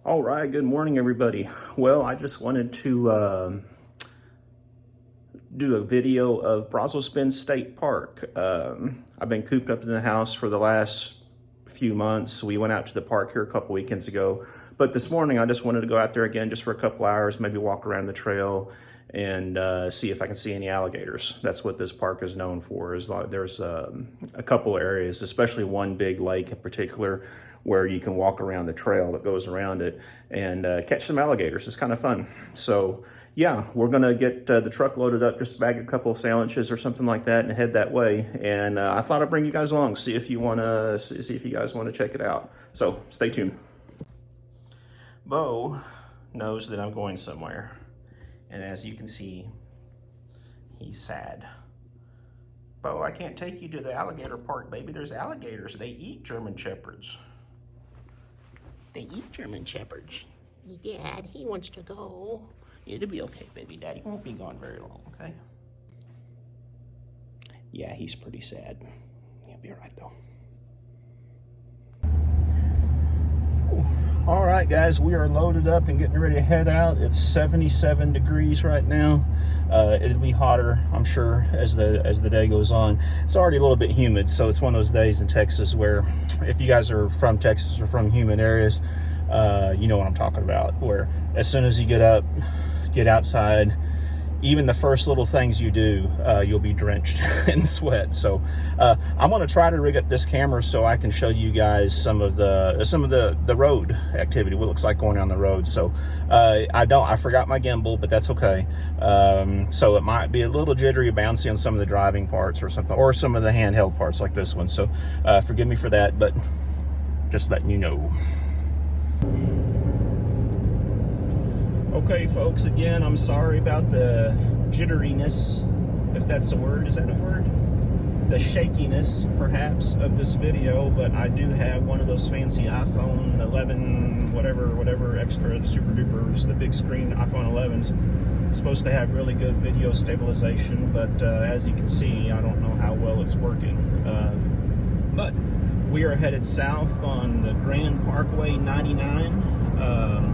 All right, good morning, everybody. Well, I just wanted to do a video of Brazos Bend State Park. I've been cooped up in the house for the last few months. We went out to the park here a couple weekends ago, but this morning I just wanted to go out there again just for a couple hours, maybe walk around the trail and see if I can see any alligators. That's what this park is known for. Is like there's a couple areas, especially one big lake in particular, where you can walk around the trail that goes around it and catch some alligators. It's kind of fun. So yeah, we're gonna get the truck loaded up, just bag a couple of sandwiches or something like that, and head that way. And I thought I'd bring you guys along, see if you guys wanna check it out. So stay tuned. Bo knows that I'm going somewhere, and as you can see, he's sad. Bo, I can't take you to the alligator park, baby. There's alligators. They eat German Shepherds. They eat German Shepherds. Dad, he wants to go. It'll be okay, baby. Daddy won't be gone very long, okay? Yeah, he's pretty sad. He'll be all right, though. All right, guys, we are loaded up and getting ready to head out. It's 77 degrees right now. It'll be hotter, I'm sure, as the day goes on. It's already a little bit humid, so it's one of those days in Texas where, if you guys are from Texas or from humid areas, you know what I'm talking about, where as soon as you get up, get outside, even the first little things you do, you'll be drenched in sweat. So I'm going to try to rig up this camera so I can show you guys some of the road activity, what it looks like going down the road. So I forgot my gimbal, but that's okay. So it might be a little jittery, bouncy on some of the driving parts or something, or some of the handheld parts like this one. So forgive me for that, but just letting you know. Okay, folks, again, I'm sorry about the jitteriness, if that's a word. Is that a word? The shakiness, perhaps, of this video, but I do have one of those fancy iPhone 11, whatever extra, the super dupers, the big screen iPhone 11s. Supposed to have really good video stabilization, but as you can see, I don't know how well it's working. But we are headed south on the Grand Parkway 99.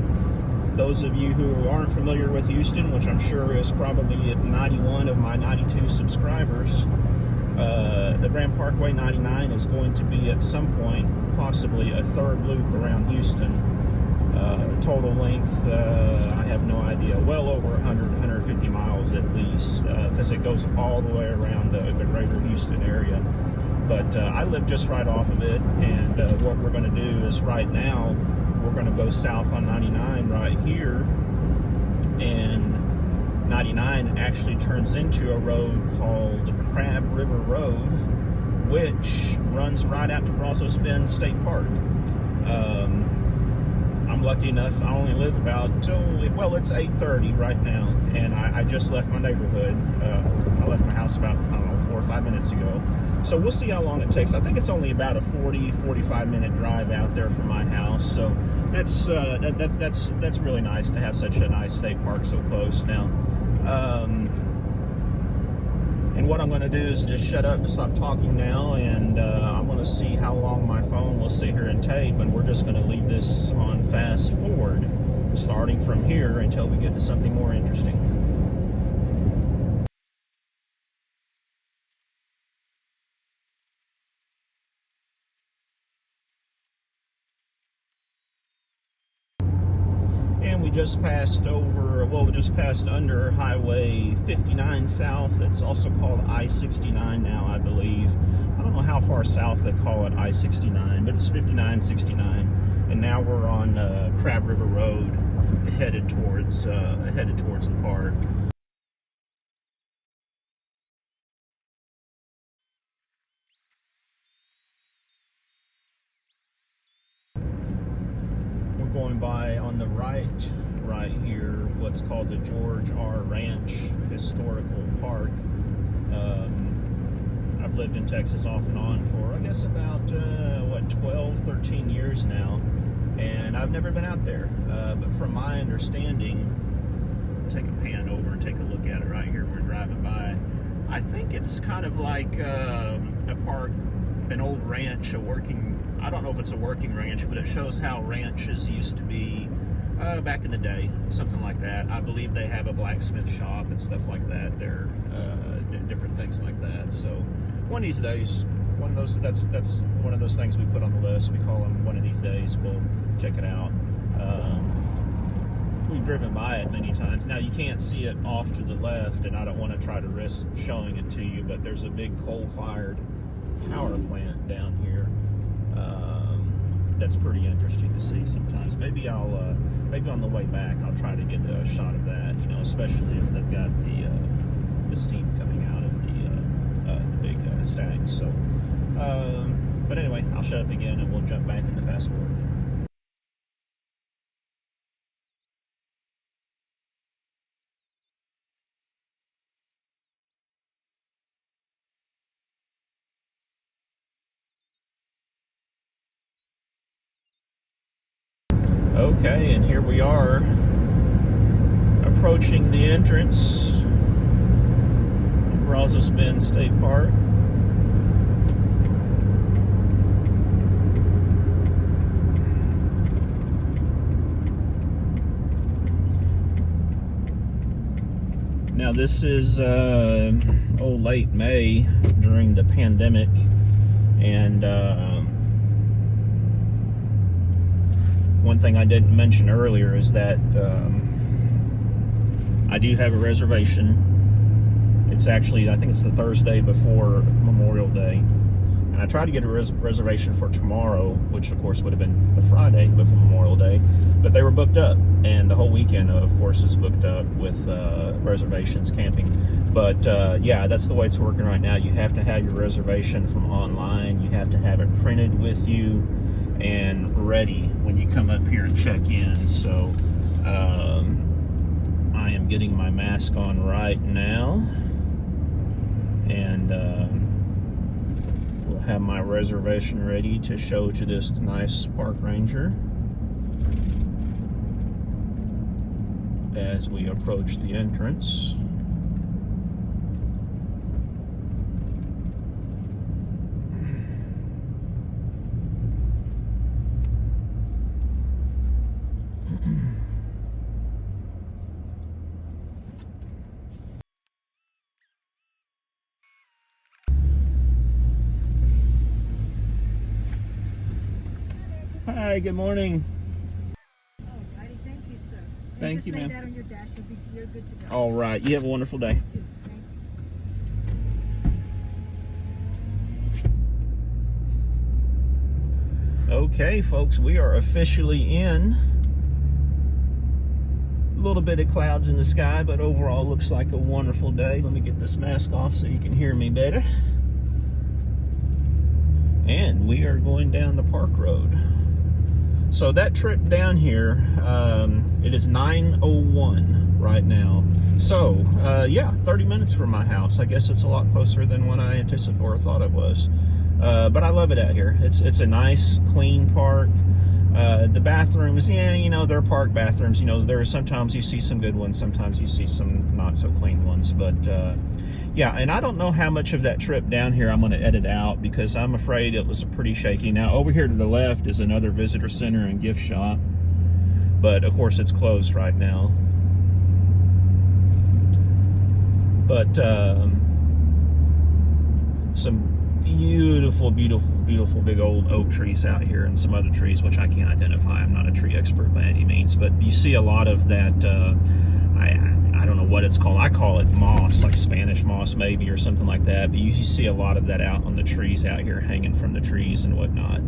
Those of you who aren't familiar with Houston, which I'm sure is probably at 91 of my 92 subscribers, the Grand Parkway 99 is going to be at some point possibly a third loop around Houston. Total length, I have no idea, well over 150 miles at least, because it goes all the way around the greater Houston area. But I live just right off of it, and what we're going to do is right now, we're going to go south on 99 right here, and 99 actually turns into a road called Crab River Road, which runs right out to Brazos Bend State Park. I'm lucky enough, I only live about, well, it's 8:30 right now, and I just left my neighborhood. I left my house about, I don't know, 4 or 5 minutes ago. So we'll see how long it takes. I think it's only about a 45 minute drive out there from my house. So that's really nice to have such a nice state park so close now. And what I'm going to do is just shut up and stop talking now, and I'm going to see how long my phone will sit here and tape, and we're just going to leave this on fast forward, starting from here until we get to something more interesting. And we just passed over, well, we just passed under Highway 59 South. It's also called I-69 now, I believe. I don't know how far south they call it I-69, but it's 5969. And now we're on Crab River Road, headed towards the park. Going by on the right here, what's called the George R. Ranch Historical Park. I've lived in Texas off and on for, I guess, about 12, 13 years now, and I've never been out there. But from my understanding, take a pan over and take a look at it right here. We're driving by. I think it's kind of like a park, an old ranch, a working, I I don't know if it's a working ranch, but it shows how ranches used to be back in the day, something like that. I believe they have a blacksmith shop and stuff like that. They're different things like that. So one of these days, that's one of those things we put on the list. We call them one of these days. We'll check it out. We've driven by it many times. Now you can't see it off to the left, and I don't want to try to risk showing it to you, but there's a big coal-fired power plant down here. That's pretty interesting to see sometimes. Maybe maybe on the way back I'll try to get a shot of that. You know, especially if they've got the steam coming out of the big stacks. So, but anyway, I'll shut up again and we'll jump back into fast forward. Okay, and here we are approaching the entrance to Brazos Bend State Park. Now this is late May during the pandemic, and one thing I didn't mention earlier is that I do have a reservation. It's actually, I think it's the Thursday before Memorial Day. And I tried to get a reservation for tomorrow, which of course would have been the Friday before Memorial Day, but they were booked up. And the whole weekend, of course, is booked up with reservations, camping. But yeah, that's the way it's working right now. You have to have your reservation from online. You have to have it printed with you and ready when you come up here and check in. So I am getting my mask on right now, and we'll have my reservation ready to show to this nice park ranger as we approach the entrance. Hi, good morning. Alrighty, thank you, sir. Thank you, ma'am. Just lay that on your dash. You're good to go. All right, you have a wonderful day. Thank you. Okay, folks, we are officially in. A little bit of clouds in the sky, but overall looks like a wonderful day. Let me get this mask off so you can hear me better. And we are going down the park road. So that trip down here, it is 9:01 right now. So, yeah, 30 minutes from my house. I guess it's a lot closer than what I anticipated or thought it was. But I love it out here. It's a nice, clean park. The bathrooms, yeah, you know, they're park bathrooms. You know, there are sometimes you see some good ones, sometimes you see some not so clean ones. But yeah, and I don't know how much of that trip down here I'm going to edit out because I'm afraid it was pretty shaky. Now, over here to the left is another visitor center and gift shop, but of course it's closed right now. But some beautiful, beautiful, beautiful big old oak trees out here, and some other trees which I can't identify. I'm not a tree expert by any means, but you see a lot of that. I don't know what it's called. I call it moss, like Spanish moss maybe, or something like that. But you see a lot of that out on the trees out here, hanging from the trees and whatnot.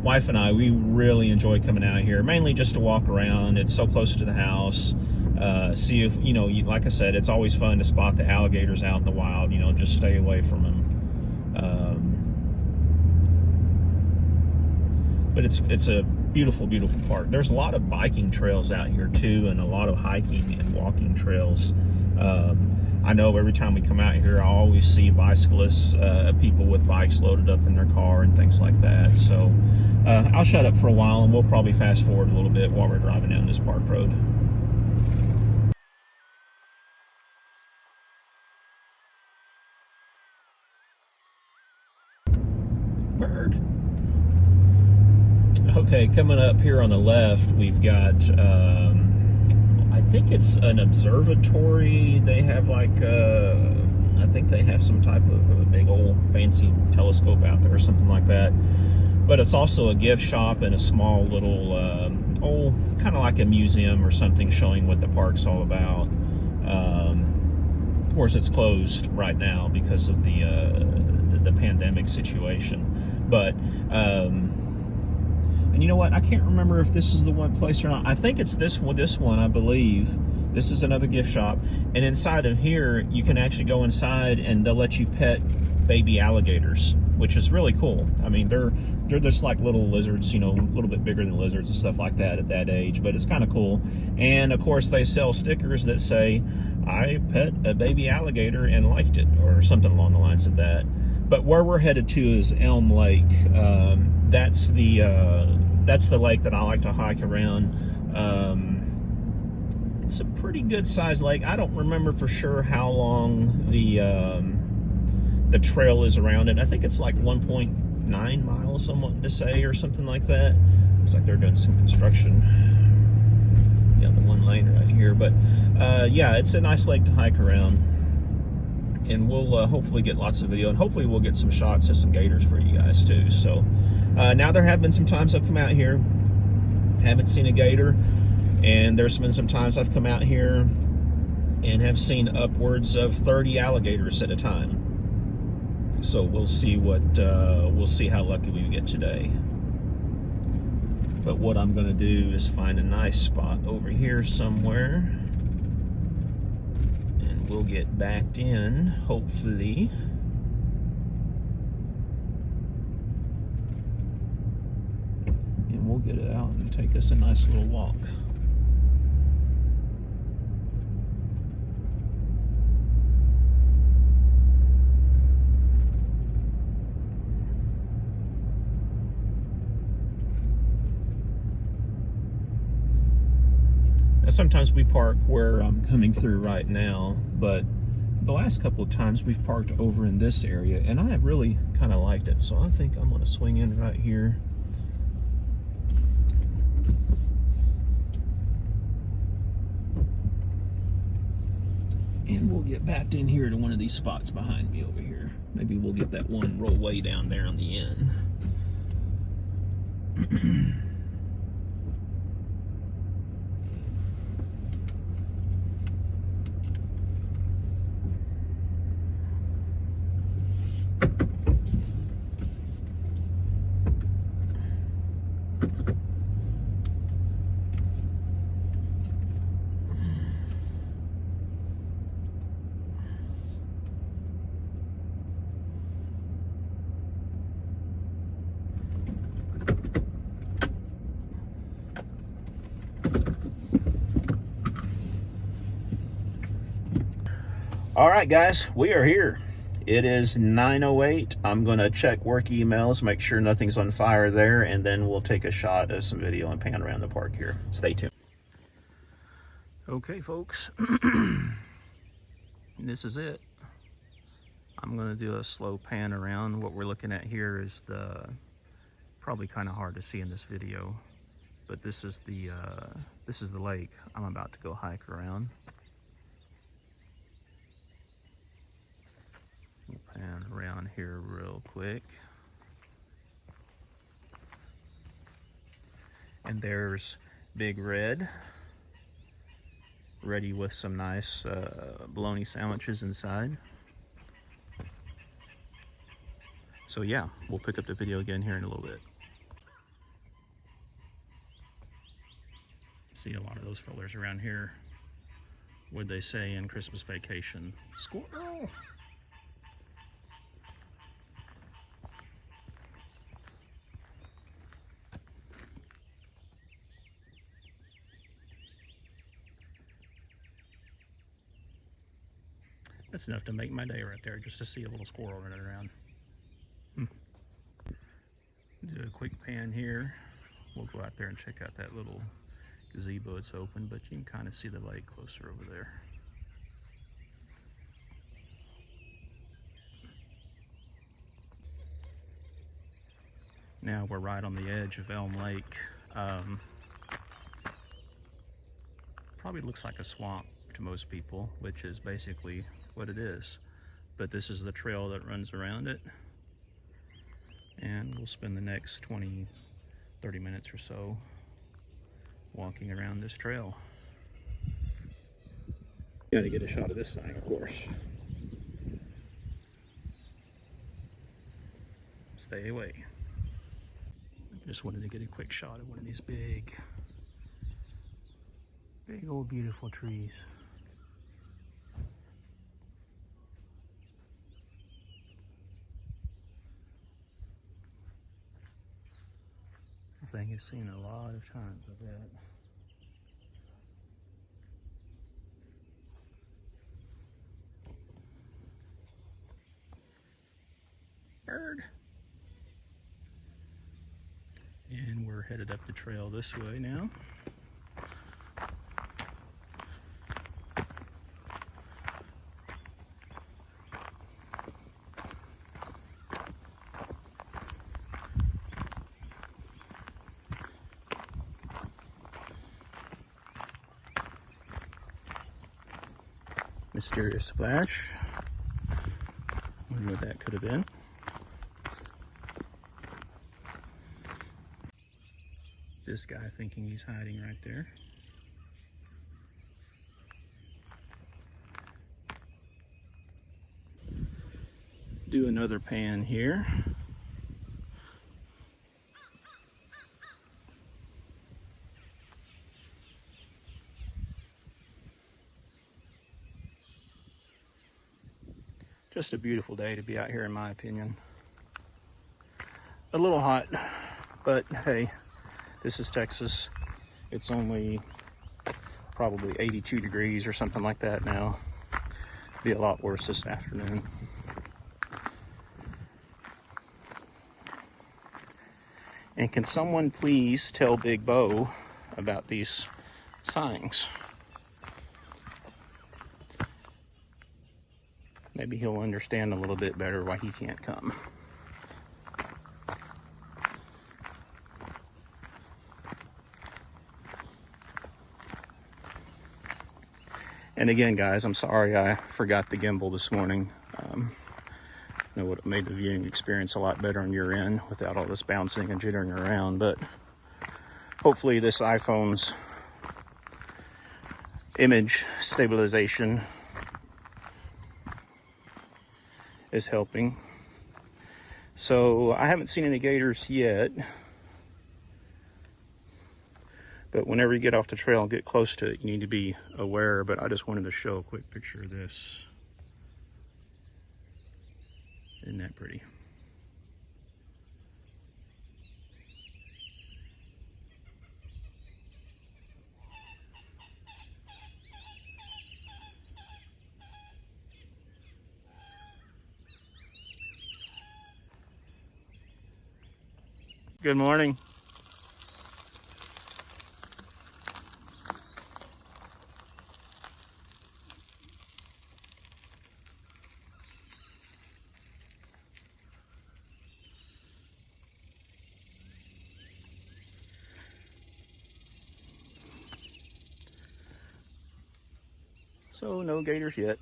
Wife and I, we really enjoy coming out here, mainly just to walk around. It's so close to the house. See if, you know, like I said, it's always fun to spot the alligators out in the wild. You know, just stay away from them. But it's a beautiful, beautiful park. There's a lot of biking trails out here too, and a lot of hiking and walking trails. I know every time we come out here, I always see bicyclists, people with bikes loaded up in their car and things like that. So I'll shut up for a while, and we'll probably fast forward a little bit while we're driving down this park road. Okay, coming up here on the left, we've got, I think it's an observatory. They have like, I think they have some type of a big old fancy telescope out there or something like that. But it's also a gift shop and a small little, kind of like a museum or something showing what the park's all about. Of course, it's closed right now because of the pandemic situation. But, and you know what? I can't remember if this is the one place or not. I think it's this one, I believe. This is another gift shop. And inside of here, you can actually go inside and they'll let you pet baby alligators, which is really cool. I mean, they're just like little lizards, you know, a little bit bigger than lizards and stuff like that at that age, but it's kind of cool. And of course, they sell stickers that say, "I pet a baby alligator and liked it," or something along the lines of that. But where we're headed to is Elm Lake. That's the lake that I like to hike around. It's a pretty good sized lake. I don't remember for sure how long the trail is around it. I think it's like 1.9 miles, I'm wanting to say, or something like that. Looks like they're doing some construction. Yeah, the one lane right here. But yeah, it's a nice lake to hike around. And we'll hopefully get lots of video, and hopefully we'll get some shots of some gators for you guys too. So now there have been some times I've come out here, haven't seen a gator, and there's been some times I've come out here and have seen upwards of 30 alligators at a time. So we'll see how lucky we get today. But what I'm going to do is find a nice spot over here somewhere. We'll get backed in, hopefully. And we'll get it out and take us a nice little walk. Sometimes we park where I'm coming through right now, but the last couple of times we've parked over in this area, and I really kind of liked it. So I think I'm going to swing in right here. And we'll get backed in here to one of these spots behind me over here. Maybe we'll get that one roll way down there on the end. All right, guys, we are here. It is 9:08. I'm going to check work emails, make sure nothing's on fire there, and then we'll take a shot of some video and pan around the park here. Stay tuned. Okay, folks. This is it. I'm going to do a slow pan around. What we're looking at here is probably kind of hard to see in this video, but this is the lake I'm about to go hike around. We'll pan around here real quick. And there's Big Red, ready with some nice bologna sandwiches inside. So yeah, we'll pick up the video again here in a little bit. See a lot of those fellers around here. What'd they say in Christmas Vacation? Squirrel! That's enough to make my day right there, just to see a little squirrel running around. Do a quick pan here. We'll go out there and check out that little gazebo. It's open, but you can kind of see the lake closer over there. now we're right on the edge of Elm Lake. Probably looks like a swamp to most people, which is basically what it is. But this is the trail that runs around it. And we'll spend the next 20, 30 minutes or so walking around this trail. Got to get a shot of this sign, of course. Stay away. Just wanted to get a quick shot of one of these big old beautiful trees. I think I've seen a lot of times of that. Bird. And we're headed up the trail this way now. Mysterious splash. Wonder what that could have been. This guy thinking he's hiding right there. Do another pan here. Just a beautiful day to be out here, in my opinion. A little hot, but hey, this is Texas. It's only probably 82 degrees or something like that now. Be a lot worse this afternoon. And can someone please tell Big Bo about these signs? Maybe he'll understand a little bit better why he can't come. And again, guys, I'm sorry I forgot the gimbal this morning. I know it would have made the viewing experience a lot better on your end without all this bouncing and jittering around, but hopefully this iPhone's image stabilization is helping. So I haven't seen any gators yet, but whenever you get off the trail and get close to it, you need to be aware. But I just wanted to show a quick picture of this. Isn't that pretty? Good morning. So no gators yet.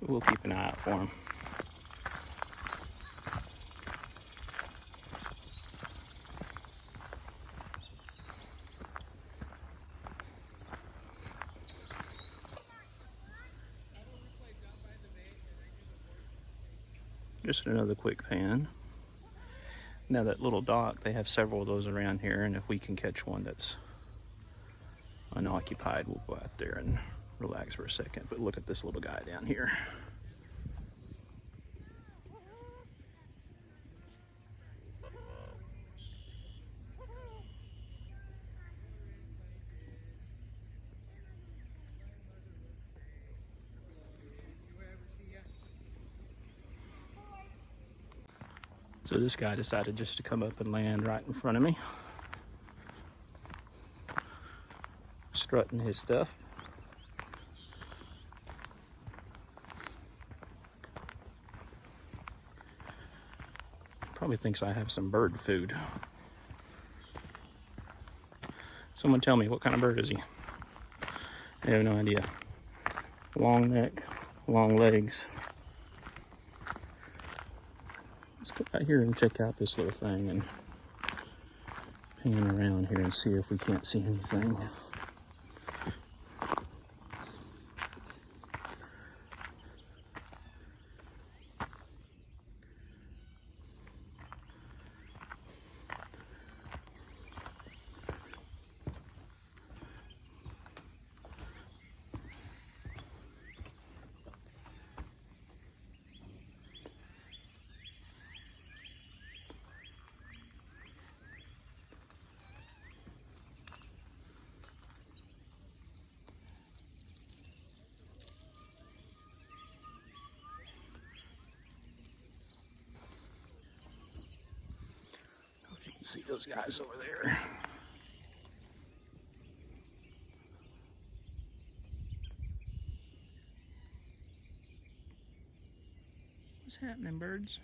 We'll keep an eye out for them. Just another quick pan. Now that little dock, they have several of those around here, and if we can catch one that's unoccupied, we'll go out there and relax for a second. But look at this little guy down here. So this guy decided just to come up and land right in front of me. Just strutting his stuff. Probably thinks I have some bird food. Someone tell me, what kind of bird is he? I have no idea. Long neck, long legs. Let's go out here and check out this little thing and pan around here and see if we can't see anything. See those guys over there. What's happening, birds?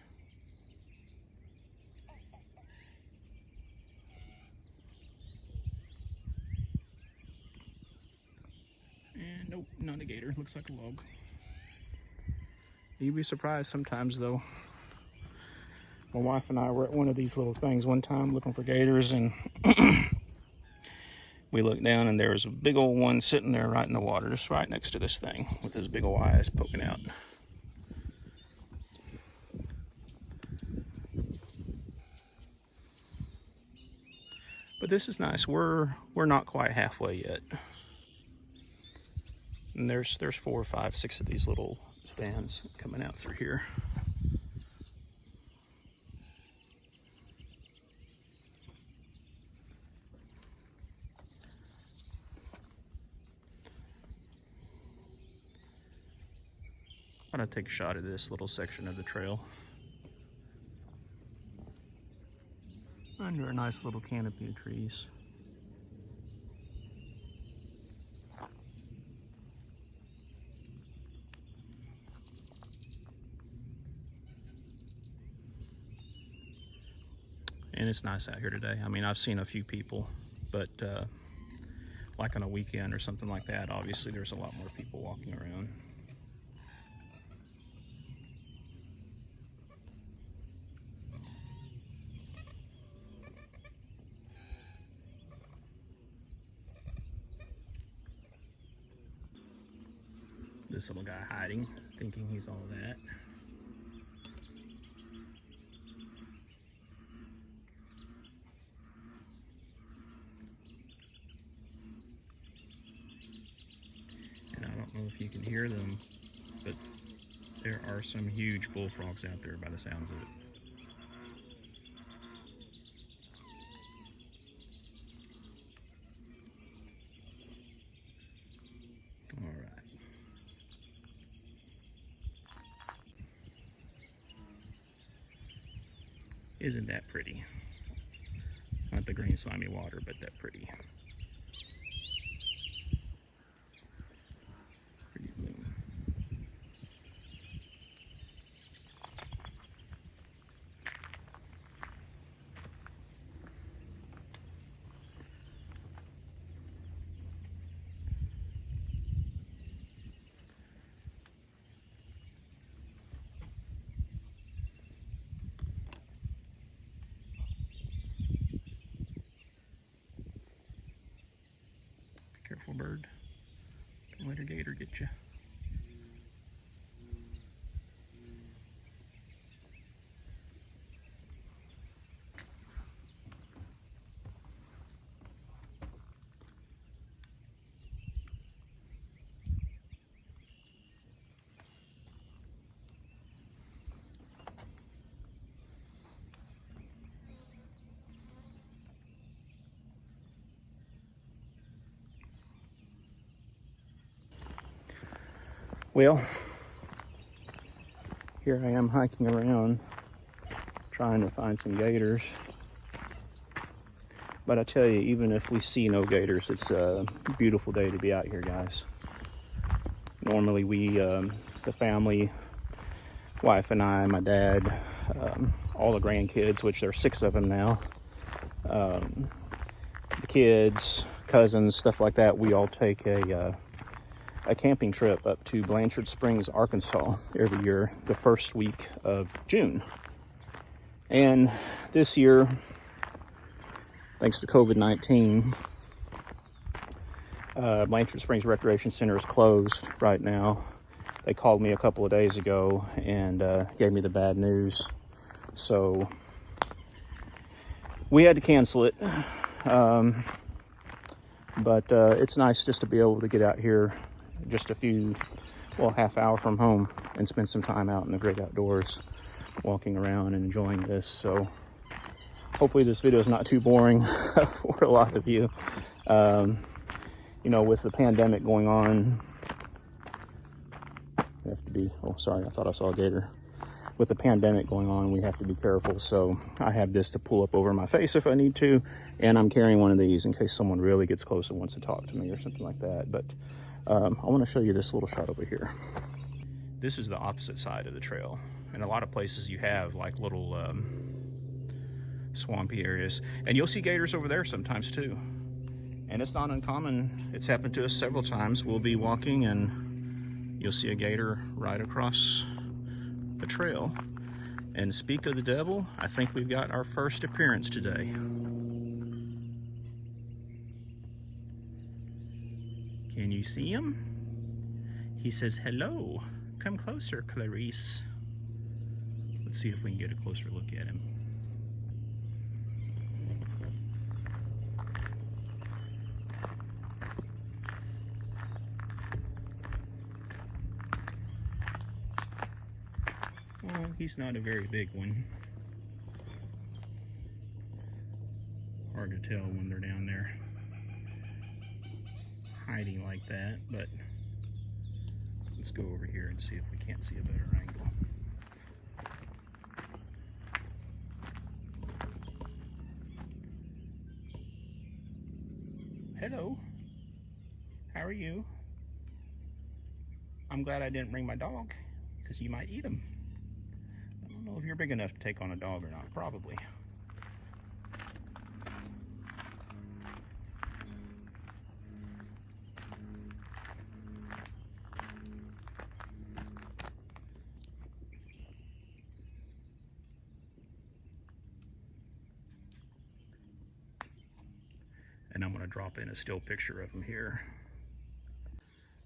And nope, not a gator. Looks like a log. You'd be surprised sometimes, though. My wife and I were at one of these little things one time looking for gators, and we looked down and there was a big old one sitting there right in the water, just right next to this thing with his big old eyes poking out. But this is nice. We're not quite halfway yet. And there's 4, 5, 6 of these little stands coming out through here. I'm gonna take a shot of this little section of the trail under a nice little canopy of trees. And it's nice out here today. I mean, I've seen a few people, but like on a weekend or something like that, obviously there's a lot more people walking around. This little guy hiding, thinking he's all that. And I don't know if you can hear them, but there are some huge bullfrogs out there by the sounds of it. Isn't that pretty? Not the green slimy water, but that pretty. Pretty bloom. Careful, bird. Don't let a gator get you. Well, here I am hiking around trying to find some gators. But I tell you, even if we see no gators, it's a beautiful day to be out here, guys. Normally the family, wife and I, my dad, all the grandkids, which there are 6 of them now, the kids, cousins, stuff like that, we all take a camping trip up to Blanchard Springs, Arkansas every year, the first week of June. And this year, thanks to COVID-19, Blanchard Springs Recreation Center is closed right now. They called me a couple of days ago and gave me the bad news. So we had to cancel it. But it's nice just to be able to get out here just half hour from home and spend some time out in the great outdoors, walking around and enjoying this. So hopefully this video is not too boring for a lot of you. You know, with the pandemic going on, we have to be, oh, sorry, I thought I saw a gator. With the pandemic going on, we have to be careful. So I have this to pull up over my face if I need to. And I'm carrying one of these in case someone really gets close and wants to talk to me or something like that. But I want to show you this little shot over here. This is the opposite side of the trail. In a lot of places you have like little swampy areas. And you'll see gators over there sometimes too. And it's not uncommon. It's happened to us several times. We'll be walking and you'll see a gator right across the trail. And speak of the devil, I think we've got our first appearance today. Can you see him? He says, hello. Come closer, Clarice. Let's see if we can get a closer look at him. Well, he's not a very big one. Hard to tell when they're down there hiding like that, but let's go over here and see if we can't see a better angle. Hello, how are you? I'm glad I didn't bring my dog, because you might eat him. I don't know if you're big enough to take on a dog or not, probably. And I'm going to drop in a still picture of him here.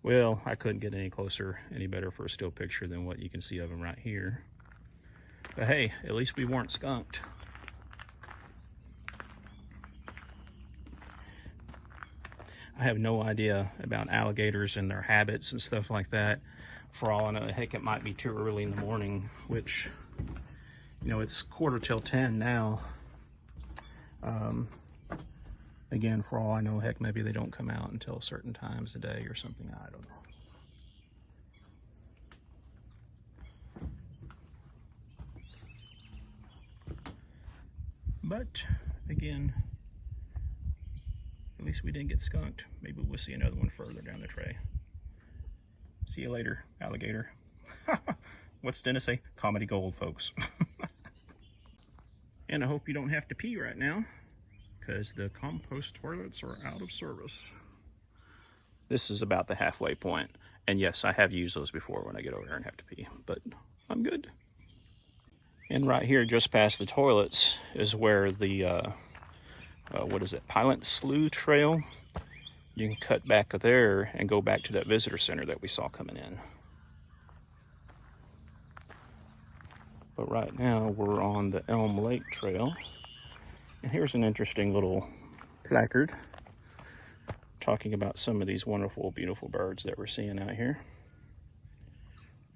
Well, I couldn't get any closer, any better for a still picture than what you can see of him right here. But hey, at least we weren't skunked. I have no idea about alligators and their habits and stuff like that. For all I know, heck, it might be too early in the morning, which, you know, it's 10:15 now. Again, for all I know, heck, maybe they don't come out until certain times of day or something. I don't know. But again, at least we didn't get skunked. Maybe we'll see another one further down the tray. See you later, alligator. What's Dennis say? Comedy gold, folks. And I hope you don't have to pee right now, because the compost toilets are out of service. This is about the halfway point. And yes, I have used those before when I get over there and have to pee, but I'm good. And right here, just past the toilets, is where the, what is it, Pilot Slough Trail? You can cut back there and go back to that visitor center that we saw coming in. But right now, we're on the Elm Lake Trail. And here's an interesting little placard talking about some of these wonderful, beautiful birds that we're seeing out here.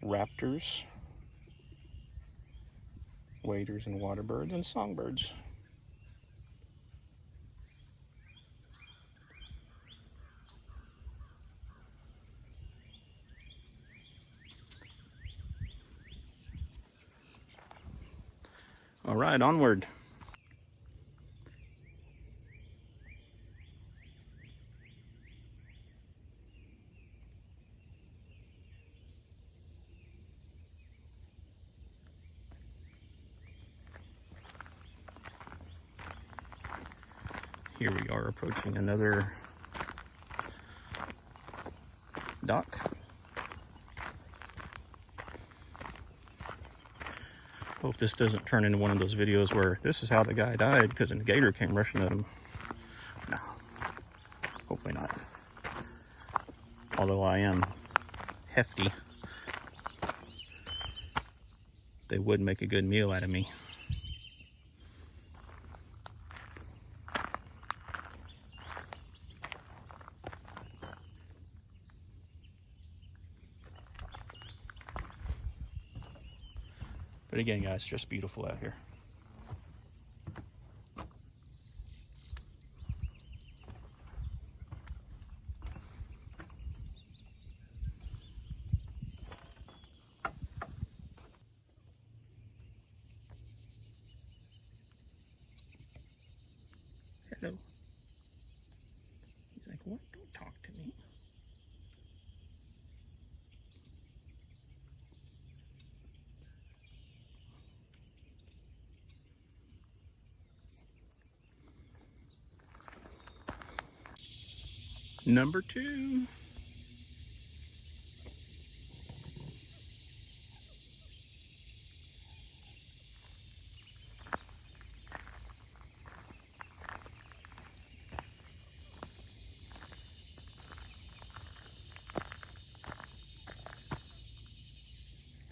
Raptors, waders and water birds, and songbirds. All right, onward. Here we are approaching another dock. Hope this doesn't turn into one of those videos where this is how the guy died because a gator came rushing at him. No, hopefully not. Although I am hefty, they would make a good meal out of me. But again, guys, just beautiful out here. Hello. He's like, what? Don't talk to me. Number 2.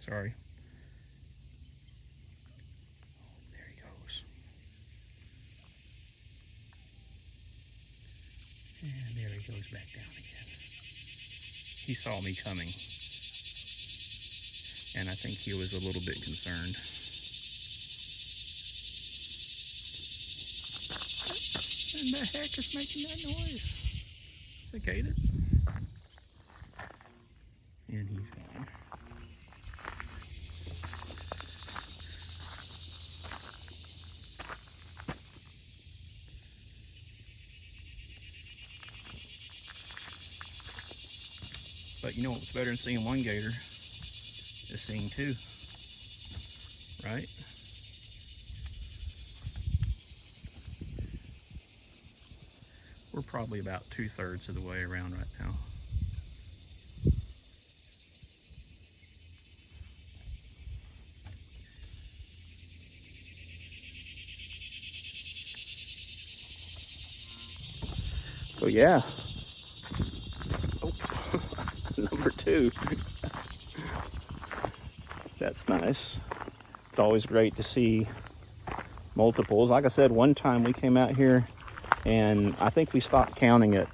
Sorry. There he goes. And there he goes back down again. He saw me coming, and I think he was a little bit concerned. What the heck is making that noise? It's a gator. And he's gone. But you know what's better than seeing one gator is seeing 2, right? We're probably about 2/3 of the way around right now. So yeah. Number 2. That's nice. It's always great to see multiples. Like I said, one time we came out here and I think we stopped counting at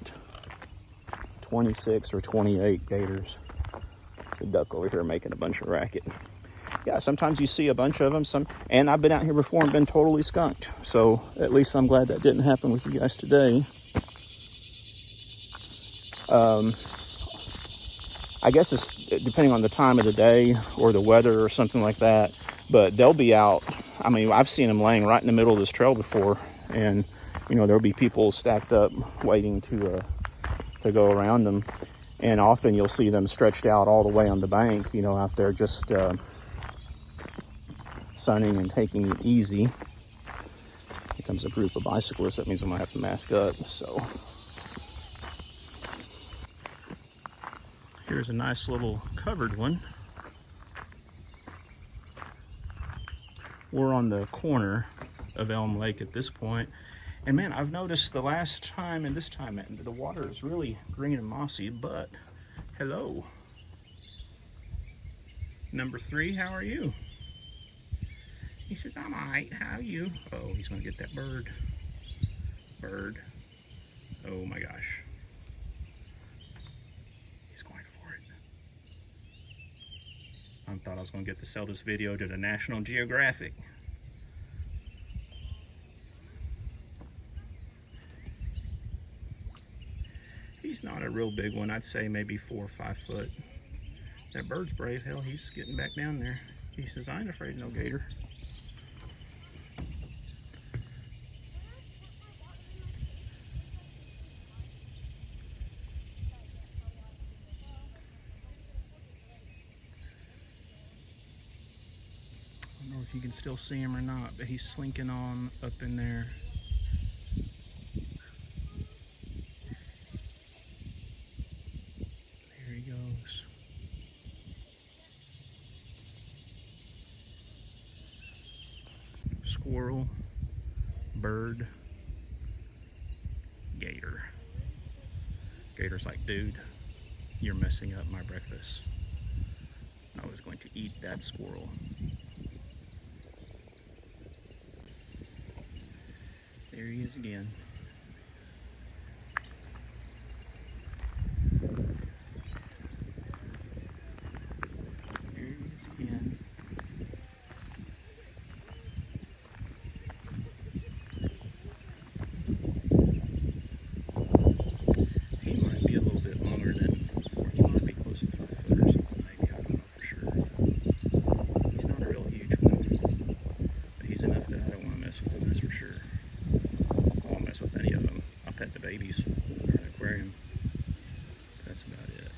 26 or 28 gators. There's a duck over here making a bunch of racket. Yeah, sometimes you see a bunch of them. And I've been out here before and been totally skunked. So at least I'm glad that didn't happen with you guys today. I guess it's depending on the time of the day or the weather or something like that, but they'll be out. I mean, I've seen them laying right in the middle of this trail before, and you know, there'll be people stacked up waiting to go around them, and often you'll see them stretched out all the way on the bank, you know, out there just sunning and taking it easy. Here comes a group of bicyclists. That means I'm gonna have to mask up. So here's a nice little covered one. We're on the corner of Elm Lake at this point. And man, I've noticed the last time and this time, the water is really green and mossy, but hello. Number 3, how are you? He says, I'm all right, how are you? Oh, he's gonna get that bird. Bird. Oh my gosh. I thought I was going to get to sell this video to the National Geographic. He's not a real big one. I'd say maybe 4 or 5 foot. That bird's brave. Hell, he's getting back down there. He says, I ain't afraid of no gator. I don't know if you can still see him or not, but he's slinking on up in there. squirrel, bird, gator. Gator's like, dude, you're messing up my breakfast. I was going to eat that squirrel. There he is again. There he is again. He might be a little bit longer than, or he might be close to 5 foot or something, maybe. I don't know for sure. He's not a real huge one, but he's enough that I don't want to mess with him, that's for sure. I won't mess with any of them. I'll pet the babies in an aquarium. That's about it.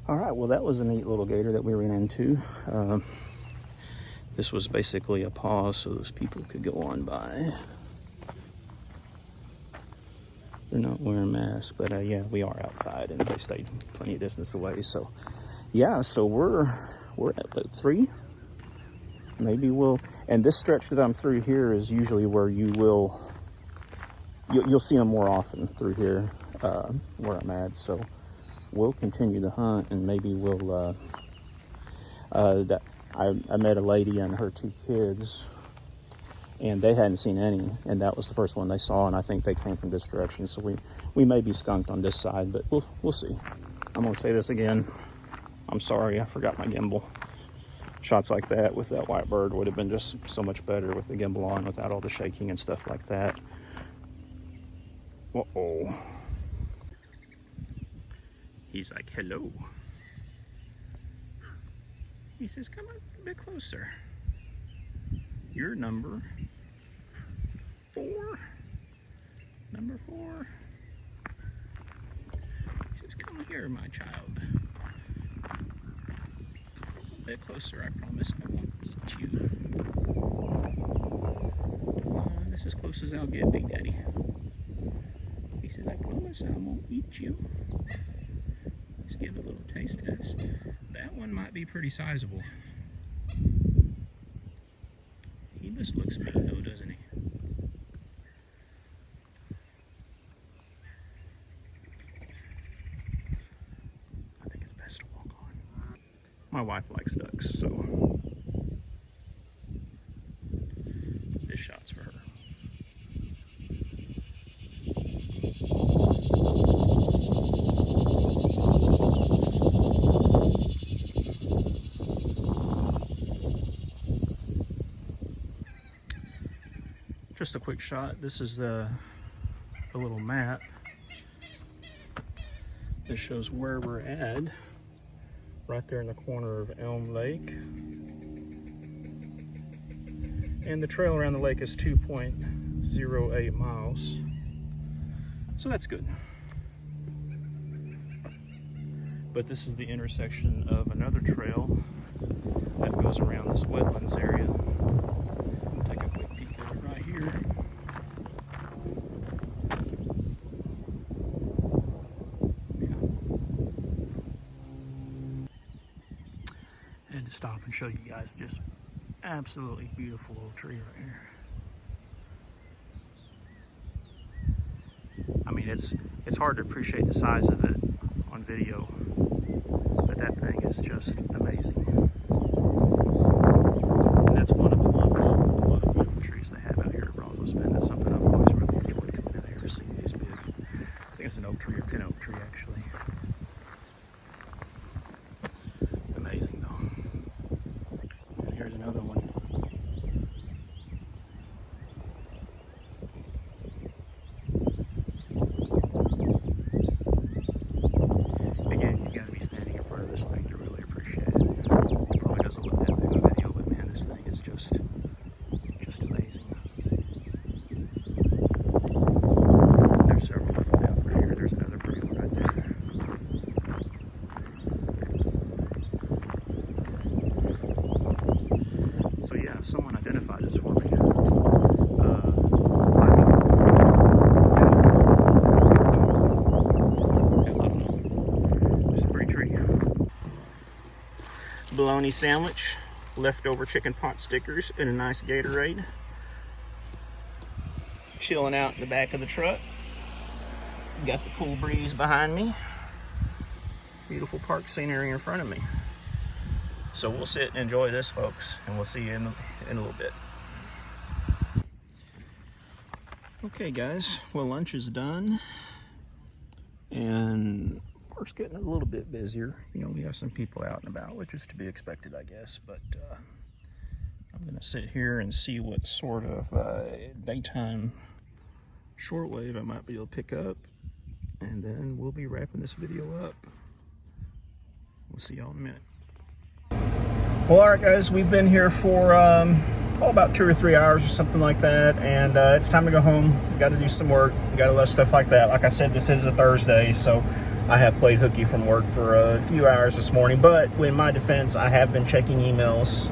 All right, well, that was a neat little gator that we ran into. This was basically a pause so those people could go on by. They're not wearing masks, but yeah, we are outside and they stayed plenty of distance away. So yeah, so we're at what, 3? Maybe we'll, and this stretch that I'm through here is usually where you'll see them more often through here, where I'm at. So we'll continue the hunt, and maybe we'll, I met a lady and her 2 kids, and they hadn't seen any, and that was the first one they saw, and I think they came from this direction. So we may be skunked on this side, but we'll see. I'm gonna say this again. I'm sorry, I forgot my gimbal. Shots like that with that white bird would have been just so much better with the gimbal on, without all the shaking and stuff like that. Uh-oh. He's like, hello. He says, come on a bit closer. You're number 4. Number 4. He says, come here, my child. A bit closer, I promise I won't eat you. This is as close as I'll get, Big Daddy. He says, I promise I won't eat you. Just give it a little taste test. That one might be pretty sizable. He just looks mean though, doesn't he? I think it's best to walk on. My wife likes ducks, so this shot's for her. Just a quick shot. This is the little map that shows where we're at, right there in the corner of Elm Lake. And the trail around the lake is 2.08 miles. So that's good. But this is the intersection of another trail that goes around this wetlands area. Take a quick peek at it right here. Had to stop and show you guys just absolutely beautiful little tree right here. I mean, it's hard to appreciate the size of it on video, but that thing is just amazing. And that's one of a lot of beautiful trees they have out here at Brazos Bend. That's something I've always really enjoyed coming out here, seeing these big. I think it's an oak tree or pin oak tree, actually. Amazing though. And here's another one. Again, you gotta be standing in front of this thing to really appreciate it. It probably doesn't look that big of a video, but man, this thing is just amazing. There's several of them down through here. There's another pretty one right there. So yeah, if someone identified this for me, bologna sandwich, leftover chicken pot stickers, and a nice Gatorade. Chilling out in the back of the truck. Got the cool breeze behind me. Beautiful park scenery in front of me. So we'll sit and enjoy this, folks, and we'll see you in a little bit. Okay, guys, well, lunch is done, and park's getting a little bit busier. You know, we have some people out and about, which is to be expected, I guess, but I'm gonna sit here and see what sort of daytime shortwave I might be able to pick up, and then we'll be wrapping this video up. We'll see y'all in a minute. Well, all right, guys, we've been here for about 2 or 3 hours or something like that, and it's time to go home. Got to do some work, got a lot of stuff like that. Like I said, this is a Thursday, so I have played hooky from work for a few hours this morning, but in my defense, I have been checking emails.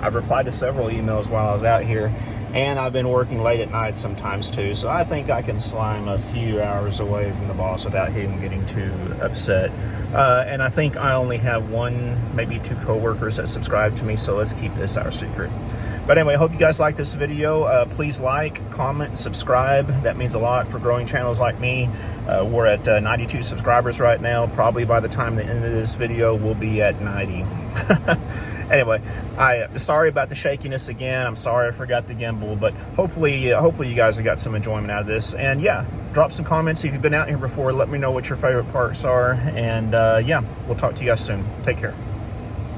I've replied to several emails while I was out here, and I've been working late at night sometimes too, so I think I can slime a few hours away from the boss without him getting too upset. And I think I only have 1, maybe 2 coworkers that subscribe to me, so let's keep this our secret. But anyway, I hope you guys like this video. Please like, comment, subscribe. That means a lot for growing channels like me. We're at 92 subscribers right now. Probably by the time the end of this video, we'll be at 90. Anyway, sorry about the shakiness again. I'm sorry I forgot the gimbal, but hopefully you guys have got some enjoyment out of this. And yeah, drop some comments if you've been out here before. Let me know what your favorite parks are. And yeah, we'll talk to you guys soon. Take care.